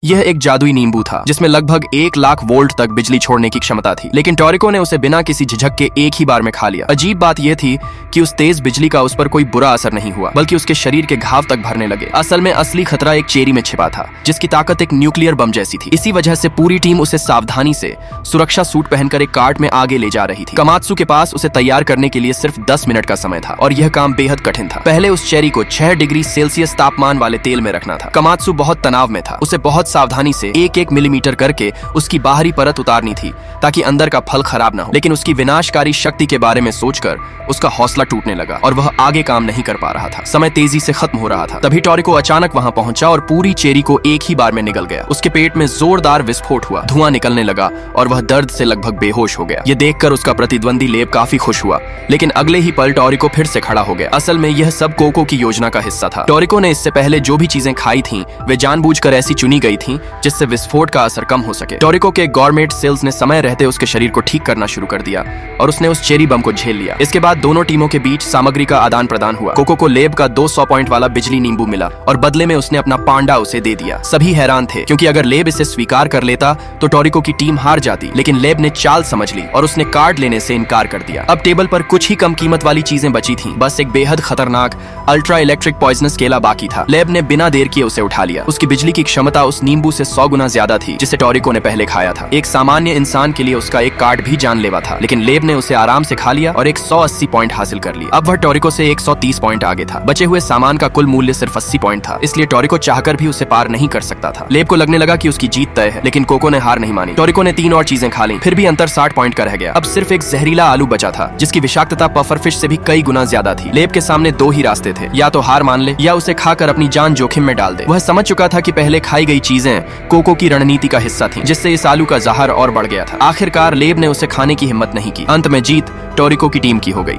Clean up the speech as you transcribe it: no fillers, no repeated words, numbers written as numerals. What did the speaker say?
यह एक जादुई नींबू था जिसमें लगभग 1 लाख वोल्ट तक बिजली छोड़ने की क्षमता थी, लेकिन टोरिको ने उसे बिना किसी झिझक के एक ही बार में खा लिया। अजीब बात यह थी कि उस तेज बिजली का उस पर कोई बुरा असर नहीं हुआ, बल्कि उसके शरीर के घाव तक भरने लगे। असल में असली खतरा एक चेरी में छिपा था, जिसकी ताकत एक न्यूक्लियर बम जैसी थी। इसी वजह से पूरी टीम उसे सावधानी से सुरक्षा सूट पहनकर एक कार्ट में आगे ले जा रही थी। कमात्सु के पास उसे तैयार करने के लिए सिर्फ 10 मिनट का समय था और यह काम बेहद कठिन था। पहले उस चेरी को 6 डिग्री सेल्सियस तापमान वाले तेल में रखना था। कमात्सु बहुत तनाव में था। उसे बहुत सावधानी से 1-1 मिलीमीटर करके उसकी बाहरी परत उतारनी थी ताकि अंदर का फल खराब ना हो। लेकिन उसकी विनाशकारी शक्ति के बारे में सोचकर उसका हौसला टूटने लगा और वह आगे काम नहीं कर पा रहा था। समय तेजी से खत्म हो रहा था। तभी टोरिको अचानक वहां पहुंचा और पूरी चेरी को एक ही बार में निगल गया। उसके पेट में जोरदार विस्फोट हुआ, धुआं निकलने लगा और वह दर्द से लगभग बेहोश हो गया। ये देखकर उसका प्रतिद्वंदी लेब काफी खुश हुआ, लेकिन अगले ही पल टोरिको फिर से खड़ा हो गया। असल में यह सब कोको की योजना का हिस्सा था। टोरिको ने इससे पहले जो भी चीजें खाई थीं, वे जानबूझकर ऐसी चुनी गई थीं जिससे विस्फोट का असर कम हो सके। टोरिको के गवर्नमेंट सेल्स ने समय रहते उसके शरीर को ठीक करना शुरू कर दिया और उसने उस चेरी बम को झेल लिया। इसके बाद दोनों टीमों के बीच सामग्री का आदान प्रदान हुआ। कोको को लेब का 200 पॉइंट वाला बिजली नींबू मिला और बदले में उसने अपना पांडा उसे दे दिया। सभी हैरान थे क्योंकि अगर लेब इसे स्वीकार कर लेता तो टोरिको की टीम हार जाती, लेकिन लेब ने चाल समझ ली और उसने कार्ड लेने से इनकार कर दिया। अब टेबल पर कुछ ही कम कीमत वाली चीजें बची थीं, बस एक बेहद खतरनाक अल्ट्रा इलेक्ट्रिक पॉइजनस केला बाकी था। लेब ने बिना देर किए उसे उठा लिया। उसकी बिजली की क्षमता उस नींबू से 100 गुना ज्यादा थी जिसे टोरिको ने पहले खाया था। एक सामान्य इंसान के लिए उसका एक कार्ड भी जानलेवा था, लेकिन लेब ने उसे आराम से खा लिया और एक 180 पॉइंट हासिल कर लिए। अब वह टोरिको से 130 पॉइंट आगे था। बचे हुए सामान का कुल मूल्य सिर्फ 80 पॉइंट था, इसलिए टोरिको चाहकर भी उसे पार नहीं कर सकता था। लेब को लगने लगा कि उसकी जीत तय है, लेकिन कोको ने हार नहीं मानी। टोरिको ने 3 और चीजें खा ली, फिर भी अंतर 60 पॉइंट का रह गया। अब सिर्फ एक जहरीला आलू बचा था जिसकी विषाक्तता पफर फिश से भी कई गुना ज्यादा थी। लेब के सामने 2 ही रास्ते थे, या तो हार मान ले या उसे खाकर अपनी जान जोखिम में डाल दे। वह समझ चुका था कि पहले खाई गई चीजें कोको की रणनीति का हिस्सा थीं, जिससे इस आलू का जहर और बढ़ गया था। आखिरकार लेब ने उसे खाने की हिम्मत नहीं की। अंत में जीत टोरिको की टीम की हो गई।